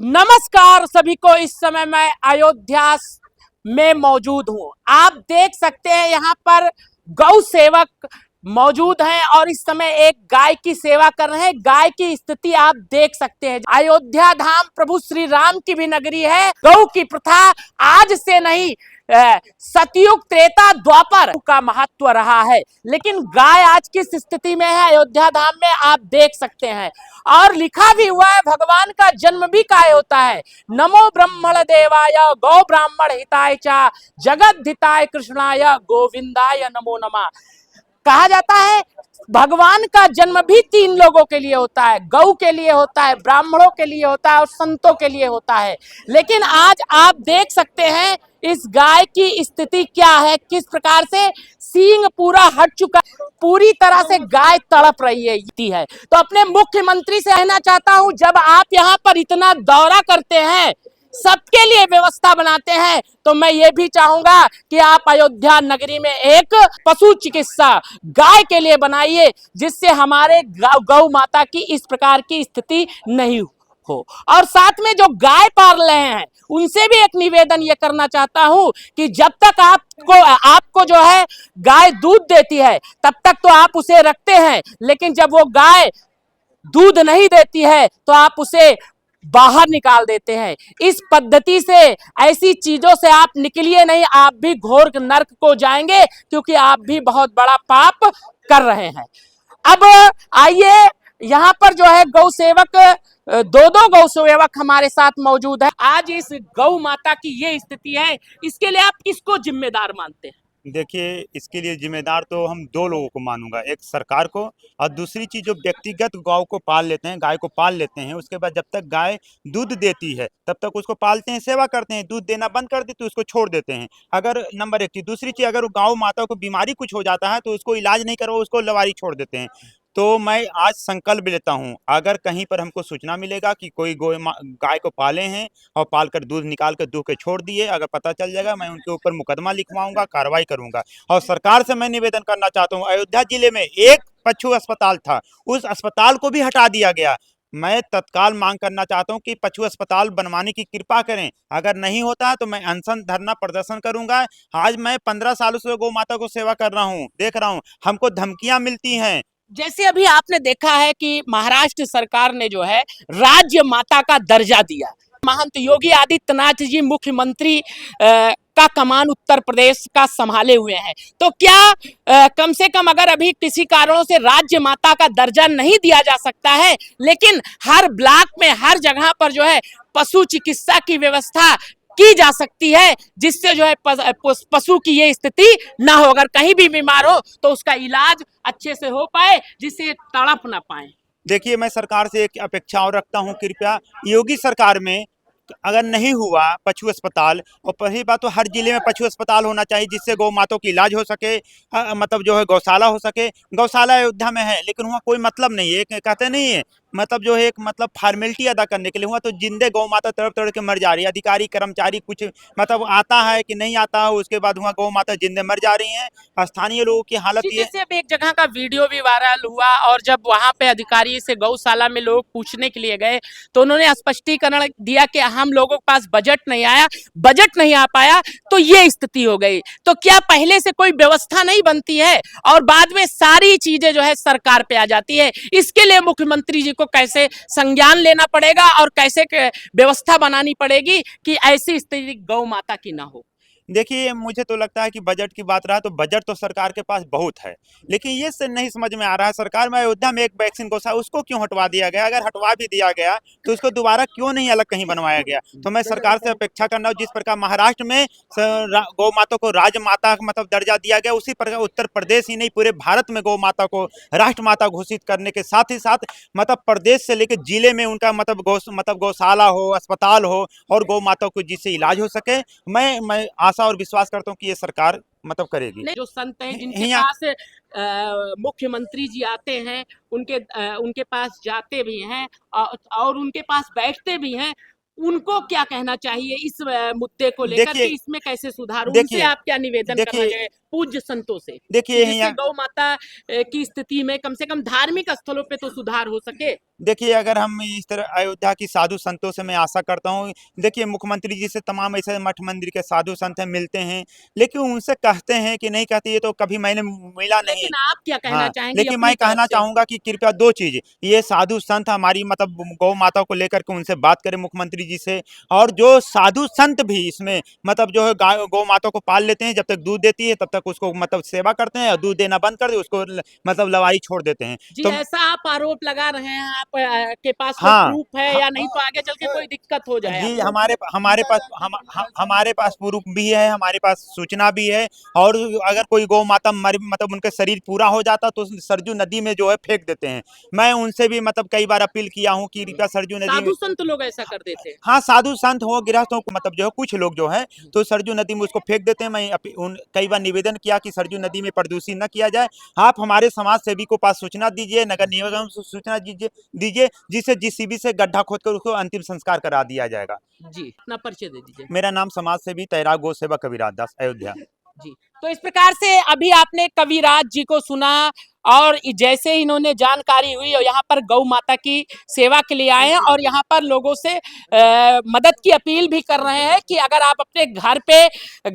नमस्कार सभी को। इस समय मैं अयोध्या में मौजूद हूं। आप देख सकते हैं यहाँ पर गौ सेवक मौजूद हैं और इस समय एक गाय की सेवा कर रहे हैं। गाय की स्थिति आप देख सकते हैं। अयोध्या धाम प्रभु श्री राम की भी नगरी है। गौ की प्रथा आज से नहीं, सतयुग त्रेता द्वापर का महत्व रहा है, लेकिन गाय आज किस स्थिति में है अयोध्या धाम में आप देख सकते हैं। और लिखा भी हुआ है, भगवान का जन्म भी काय होता है। नमो ब्रह्मण देवाय गौ ब्राह्मण हिताय च जगत हिताय कृष्णाय गोविंदाय नमो नमः। कहा जाता है भगवान का जन्म भी तीन लोगों के लिए होता है, गौ के लिए होता है, ब्राह्मणों के लिए होता है और संतों के लिए होता है। लेकिन आज आप देख सकते हैं इस गाय की स्थिति क्या है, किस प्रकार से सींग पूरा हट चुका, पूरी तरह से गाय तड़प रही है। तो अपने मुख्यमंत्री से कहना चाहता हूं, जब आप यहाँ पर इतना दौरा करते हैं, सबके लिए व्यवस्था बनाते हैं, तो मैं ये भी चाहूंगा कि आप अयोध्या नगरी में एक पशु चिकित्सा गाय के लिए बनाइए, जिससे हमारे गौ माता की इस प्रकार की स्थिति नहीं हो। और साथ में जो गाय पाल रहे हैं उनसे भी एक निवेदन ये करना चाहता हूं कि जब तक आपको जो है गाय दूध देती है तब तक तो आप उसे रखते हैं, लेकिन जब वो गाय दूध नहीं देती है तो आप उसे बाहर निकाल देते हैं। इस पद्धति से, ऐसी चीजों से आप निकलिए नहीं, आप भी घोर नरक को जाएंगे, क्योंकि आप भी बहुत बड़ा पाप कर रहे हैं। अब आइए, यहाँ पर जो है गौ सेवक, दो गौ सेवक हमारे साथ मौजूद है। आज इस गौ माता की ये स्थिति है, इसके लिए आप किसको जिम्मेदार मानते हैं? देखिए, इसके लिए जिम्मेदार तो हम दो लोगों को मानूंगा, एक सरकार को और दूसरी चीज जो व्यक्तिगत गौ को पाल लेते हैं, गाय को पाल लेते हैं, उसके बाद जब तक गाय दूध देती है तब तक उसको पालते हैं, सेवा करते हैं। दूध देना बंद कर देते तो उसको छोड़ देते हैं। अगर नंबर एक चीज, दूसरी चीज, अगर गौ माता को बीमारी कुछ हो जाता है तो उसको इलाज नहीं करवा, उसको लवारी छोड़ देते हैं। तो मैं आज संकल्प लेता हूं, अगर कहीं पर हमको सूचना मिलेगा कि कोई गाय को पाले हैं और पाल कर दूध निकाल कर दूह के छोड़ दिए, अगर पता चल जाएगा, मैं उनके ऊपर मुकदमा लिखवाऊंगा, कार्रवाई करूंगा। और सरकार से मैं निवेदन करना चाहता हूं, अयोध्या जिले में एक पशु अस्पताल था, उस अस्पताल को भी हटा दिया गया। मैं तत्काल मांग करना चाहता हूं कि पशु अस्पताल बनवाने की कृपा करें। अगर नहीं होता तो मैं अनशन धरना प्रदर्शन करूंगा। आज मैं 15 सालों से गौ माता को सेवा कर रहा हूं, देख रहा हूं, हमको धमकियां मिलती हैं। जैसे अभी आपने देखा है कि महाराष्ट्र सरकार ने जो है राज्य माता का दर्जा दिया। महंत योगी आदित्यनाथ जी मुख्यमंत्री का कमान उत्तर प्रदेश का संभाले हुए हैं, तो क्या कम से कम अगर अभी किसी कारणों से राज्य माता का दर्जा नहीं दिया जा सकता है, लेकिन हर ब्लॉक में, हर जगह पर जो है पशु चिकित्सा की व्यवस्था की जा सकती है, जिससे जो है पशु की ये स्थिति ना हो। अगर कहीं भी बीमार हो तो उसका इलाज अच्छे से हो पाए, जिससे तड़प ना पाए। देखिए, मैं सरकार से एक अपेक्षा और रखता हूं, कृपया योगी सरकार में अगर नहीं हुआ पशु अस्पताल, और पहली बात तो हर जिले में पशु अस्पताल होना चाहिए, जिससे गौ माताओं की इलाज हो सके, मतलब जो है गौशाला हो सके। गौशाला अयोध्या में है, लेकिन वहाँ कोई मतलब नहीं है, कहते नहीं है, मतलब जो है एक मतलब फॉर्मेलिटी अदा करने के लिए हुआ, तो जिंदे गौ माता तड़प तड़प के मर जा रही है। अधिकारी कर्मचारी कुछ मतलब आता है कि नहीं आता है, उसके बाद वहाँ गौ माता जिंदे मर जा रही हैं। स्थानीय लोगों की हालत ये, जैसे अब एक जगह का वीडियो भी वायरल हुआ, और जब वहां पे अधिकारी से गौशाला में लोग पूछने के लिए गए तो उन्होंने स्पष्टीकरण दिया कि हम लोगों के पास बजट नहीं आया, बजट नहीं आ पाया, तो ये स्थिति हो गई। तो क्या पहले से कोई व्यवस्था नहीं बनती है और बाद में सारी चीजें जो है सरकार पे आ जाती है? इसके लिए मुख्यमंत्री जी को कैसे संज्ञान लेना पड़ेगा और कैसे व्यवस्था बनानी पड़ेगी कि ऐसी स्थिति गौ माता की ना हो? देखिए, मुझे तो लगता है कि बजट की बात रहा तो बजट तो सरकार के पास बहुत है, लेकिन ये से नहीं समझ में आ रहा है सरकार में अयोध्या में एक वैक्सीन गौशाला, उसको क्यों हटवा दिया गया? अगर हटवा भी दिया गया तो उसको दोबारा क्यों नहीं अलग कहीं बनवाया गया? तो मैं सरकार से अपेक्षा करना हूँ, जिस प्रकार महाराष्ट्र में गौ माता को राजमाता मतलब दर्जा दिया गया, उसी प्रकार उत्तर प्रदेश ही नहीं पूरे भारत में गौ माता को राष्ट्र माता घोषित करने के साथ ही साथ मतलब प्रदेश से लेकर जिले में उनका मतलब गौशाला हो, अस्पताल हो और गौ माता को जिससे इलाज हो सके। मैं आशा और विश्वास करता हूँ कि ये सरकार मतलब करेगी। जो संत हैं जिनके पास मुख्यमंत्री जी आते हैं, उनके पास जाते भी हैं और उनके पास बैठते भी हैं, उनको क्या कहना चाहिए इस मुद्दे को लेकर कि इसमें कैसे सुधार? उनसे आप क्या निवेदन करना चाहिए? पूज्य संतों से, देखिए जिससे यहाँ गौ माता की स्थिति में कम से कम धार्मिक स्थलों पे तो सुधार हो सके। देखिए अगर हम इस तरह अयोध्या की साधु संतों से मैं आशा करता हूँ, देखिए मुख्यमंत्री जी से तमाम ऐसे मठ मंदिर के साधु संत हैं मिलते हैं, लेकिन उनसे कहते हैं कि नहीं कहते, ये तो कभी मैंने मिला नहीं। लेकिन आप क्या कहना हाँ, चाहेंगे लेकिन अपनी मैं तरफ कहना से? चाहूंगा कि कृपया दो चीज, ये साधु संत हमारी मतलब गौ माता को लेकर के उनसे बात करें मुख्यमंत्री जी से, और जो साधु संत भी इसमें मतलब जो है गौ माता को पाल लेते हैं, जब तक दूध देती है तब तक उसको मतलब सेवा करते हैं, और दूध देना बंद कर दे उसको मतलब लवाई छोड़ देते हैं। जी, तो ऐसा आप आरोप लगा रहे हैं, आप के पास कोई हाँ, प्रूफ है या नहीं, तो आगे चल के कोई दिक्कत हो जाए जी आपको। हमारे पास प्रूफ भी है, हमारे पास सूचना भी है। और अगर कोई गौ माता मर मतलब उनका शरीर पूरा हो जाता तो सरजू नदी में जो है फेंक देते हैं। मैं उनसे भी मतलब कई बार अपील किया हूँ कि कृपया सरजू नदी में, साधु संत लोग ऐसा कर देते हैं। हाँ साधु संत हो गृहस्थों को मतलब जो है कुछ लोग जो है तो सरजू नदी में उसको फेंक देते हैं। मैं कई बार निवेदन किया कि सरजू नदी में प्रदूषण न किया जाए। आप हमारे समाज सेवी को पास सूचना दीजिए, नगर निगम को सूचना दीजिए दीजिए जिससे जीसीबी से गड्ढा खोदकर उसको अंतिम संस्कार करा दिया जाएगा। जी, अपना परिचय दे दीजिए। मेरा नाम समाज सेवी तैराग गौ सेवक कविराज दास, अयोध्या। जी, तो इस प्रकार से अभी आपने कविराज जी को सुना, और जैसे इन्होंने जानकारी हुई और यहाँ पर गौ माता की सेवा के लिए आए हैं, और यहाँ पर लोगों से मदद की अपील भी कर रहे हैं कि अगर आप अपने घर पे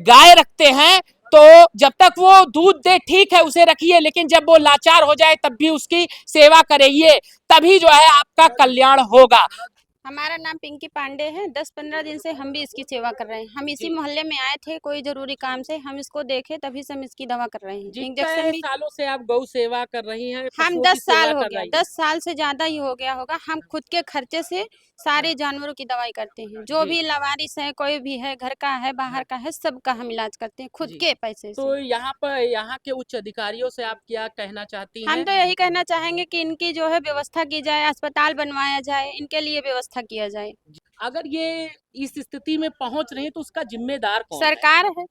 गाय रखते हैं तो जब तक वो दूध दे ठीक है उसे रखिए, लेकिन जब वो लाचार हो जाए तब भी उसकी सेवा करिए, तभी जो है आपका कल्याण होगा। हमारा नाम पिंकी पांडे है। 10-15 दिन से हम भी इसकी सेवा कर रहे हैं। हम इसी मोहल्ले में आए थे कोई जरूरी काम से, हम इसको देखे तभी से हम इसकी दवा कर रहे हैं। इंजेक्शन भी सालों से आप गौ सेवा कर रही हैं, हम पशुओं की 10 साल सेवा हो कर गया, रही हैं। 10 साल से ज्यादा ही हो गया होगा। हम खुद के खर्चे से सारे जानवरों की दवाई करते हैं, जो जी। भी लावारिस है, कोई भी है, घर का है, बाहर का है, सबका हम इलाज करते हैं खुद जी। के पैसे तो से। यहाँ पर यहाँ के उच्च अधिकारियों से आप क्या कहना चाहती हम हैं? तो यही कहना चाहेंगे कि इनकी जो है व्यवस्था की जाए, अस्पताल बनवाया जाए, इनके लिए व्यवस्था किया जाए। अगर ये इस स्थिति में पहुंच रही है तो उसका जिम्मेदार कौन है? सरकार है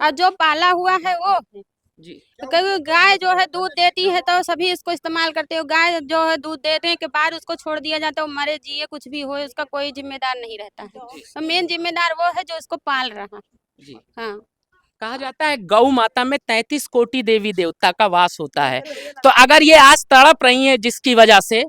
और जो पाला हुआ है वो है। जी, तो कभी गाय जो है दूध देती है तो सभी इसको इस्तेमाल करते हो। गाय जो है दूध देने के बाद उसको छोड़ दिया जाता है, वो मरे जिए कुछ भी हो, उसका कोई जिम्मेदार नहीं रहता है। तो मेन जिम्मेदार वो है जो इसको पाल रहा। जी। हाँ, कहा जाता है गौ माता में 33 कोटि देवी देवता का वास होता है, तो अगर ये आज तड़प रही है जिसकी वजह से,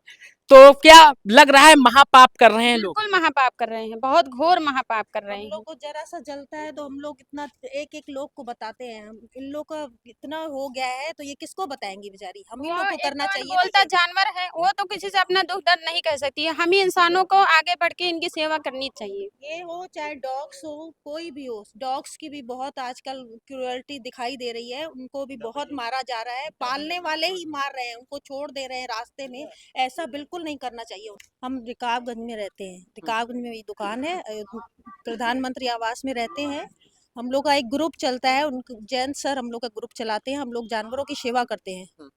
तो क्या लग रहा है महापाप कर रहे हैं लोग? बिल्कुल महापाप कर रहे हैं, बहुत घोर महापाप कर रहे हम हैं। लोग को जरा सा जलता है तो हम लोग इतना एक एक लोग को बताते हैं। हम इन लोग का इतना हो गया है तो ये किसको बताएंगी बेचारी, हम ही वो लोग को एक करना बार चाहिए। बोलता जानवर है, वो तो किसी से अपना दुख दर्द नहीं कह सकती है। हम ही इंसानों को आगे बढ़ के इनकी सेवा करनी चाहिए। ये हो चाहे डॉग्स हो, कोई भी हो, डॉग्स की भी बहुत आजकल क्रूरल्टी दिखाई दे रही है। उनको भी बहुत मारा जा रहा है, पालने वाले ही मार रहे हैं, उनको छोड़ दे रहे हैं रास्ते में। ऐसा बिल्कुल नहीं करना चाहिए। हम रिकाबगंज में रहते हैं, रिकाबगंज में मेरी दुकान है, प्रधानमंत्री आवास में रहते हैं। हम लोग का एक ग्रुप चलता है, उन जैन सर हम लोग का ग्रुप चलाते हैं। हम लोग जानवरों की सेवा करते हैं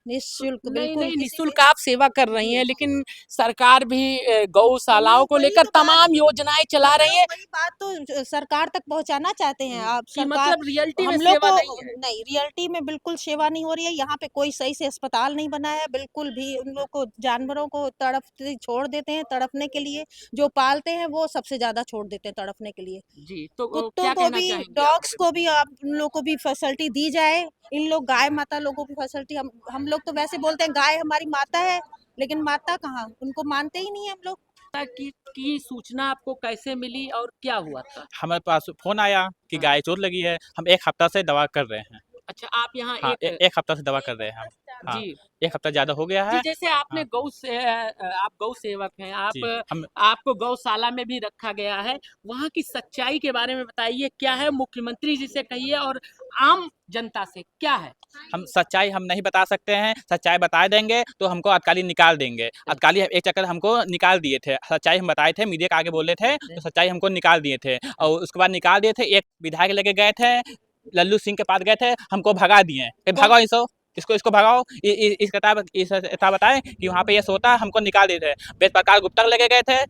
निःशुल्क, नहीं बिल्कुल नहीं, किसी निःशुल्क आप सेवा कर रही हैं, लेकिन सरकार भी गौशालाओं को वही लेकर तो बात- तमाम योजनाएं चला हम रही लोग है वही बात तो सरकार तक पहुंचाना चाहते हैं। आप कि सरकार मतलब रियलिटी में हम लोग सेवा को नहीं है। नहीं, रियलिटी में बिल्कुल सेवा नहीं हो रही है। यहाँ पे कोई सही से अस्पताल नहीं बना है बिल्कुल भी। उन लोग को जानवरों को तड़पते छोड़ देते हैं तड़पने के लिए। जो पालते हैं वो सबसे ज्यादा छोड़ देते हैं तड़पने के लिए। जी, तो कुत्तों क्या को कहना भी, चाहेंगे आप? डॉग्स को भी आप उन लोग को भी फैसिलिटी दी जाए। इन लोग गाय माता लोगों की फैसिलिटी, हम लोग तो वैसे बोलते हैं गाय हमारी माता है, लेकिन माता कहाँ, उनको मानते ही नहीं है हम लोग। की सूचना आपको कैसे मिली और क्या हुआ था? हमारे पास फ़ोन आया कि गाय चोट लगी है। हम 1 हफ्ता से दवा कर रहे हैं। अच्छा, आप यहाँ हाँ, एक 1 हफ्ता से दवा कर रहे हैं हम। हाँ, जी 1 हफ्ता ज़्यादा हो गया जी, है। जैसे आपने हाँ, आप गौ सेवक हैं, जी, आप हम आपको गौशाला में भी रखा गया है, वहाँ की सच्चाई के बारे में बताइए, क्या है? मुख्यमंत्री जी से कहिए और आम जनता से क्या है? सच्चाई हम नहीं बता सकते हैं। सच्चाई बता देंगे तो हमको अतकाली निकाल देंगे। अतकाली एक चक्कर हमको निकाल दिए थे। सच्चाई हम बताए थे, मीडिया के आगे बोले थे, तो सच्चाई हमको निकाल दिए थे और उसके बाद निकाल दिए थे। एक विधायक लेके गए थे, लल्लू सिंह के पास गए थे, हमको भगा दिए। भगाओ इसको भगाओ। इस ऐसा बताएं कि वहाँ पे ये सोता है, हमको निकाल दिए थे। वेद प्रकाश गुप्ता लेके गए थे,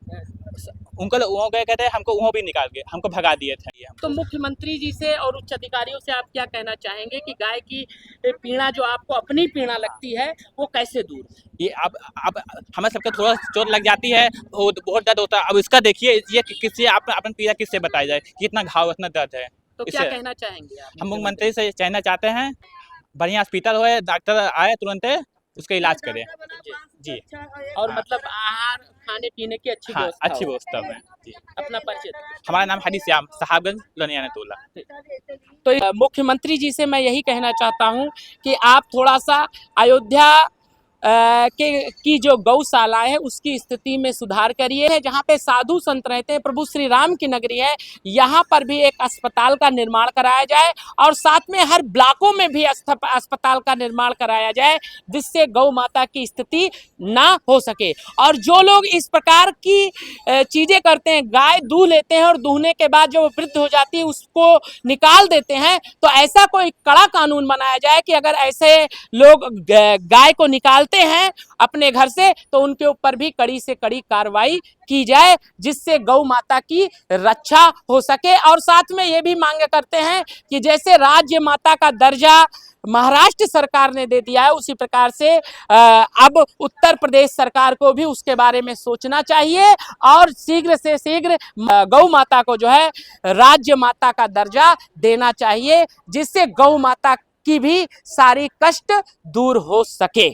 उनको वहाँ गए थे, हमको वहाँ भी निकाल के हमको भगा दिए थे। तो मुख्यमंत्री जी से और उच्च अधिकारियों से आप क्या कहना चाहेंगे कि गाय की पीड़ा जो आपको अपनी पीड़ा लगती है वो कैसे दूर हो? ये अब हमें सबके थोड़ा चोट लग जाती है, बहुत दर्द होता है। अब इसका देखिए, ये किससे आप अपन पीड़ा किससे बताया जाए, कितना घाव, इतना दर्द है। तो क्या इसे कहना चाहेंगे आप? हम मुख्यमंत्री से कहना चाहते हैं, बढ़िया हॉस्पिटल होए, डॉक्टर आए तुरंत उसका इलाज करे। जी और हाँ। मतलब आहार खाने पीने की अच्छी हाँ, व्यवस्था अच्छी हो। व्यवस्था है जी। अपना परिचय दें। हमारा नाम हरी श्याम, साहबगंज लोनियाना टोला। तो मुख्यमंत्री जी से मैं यही कहना चाहता हूं कि आप थोड़ा सा अयोध्या की जो गौशालाएं है उसकी स्थिति में सुधार करिए। जहां पे साधु संत रहते हैं, प्रभु श्री राम की नगरी है, यहाँ पर भी एक अस्पताल का निर्माण कराया जाए और साथ में हर ब्लॉकों में भी अस्पताल का निर्माण कराया जाए, जिससे गौ माता की स्थिति ना हो सके। और जो लोग इस प्रकार की चीजें करते हैं, गाय दूह लेते हैं और दूहने के बाद जो वृद्ध हो जाती है उसको निकाल देते हैं, तो ऐसा कोई कड़ा कानून बनाया जाए कि अगर ऐसे लोग गाय को निकालते हैं अपने घर से तो उनके ऊपर भी कड़ी से कड़ी कार्रवाई की जाए, जिससे गौ माता की रक्षा हो सके। और साथ में ये भी मांग करते हैं कि जैसे राज्य माता का दर्जा महाराष्ट्र सरकार ने दे दिया है, उसी प्रकार से अब उत्तर प्रदेश सरकार को भी उसके बारे में सोचना चाहिए और शीघ्र से शीघ्र गौ माता को जो है राज्य माता का दर्जा देना चाहिए, जिससे गौ माता की भी सारी कष्ट दूर हो सके।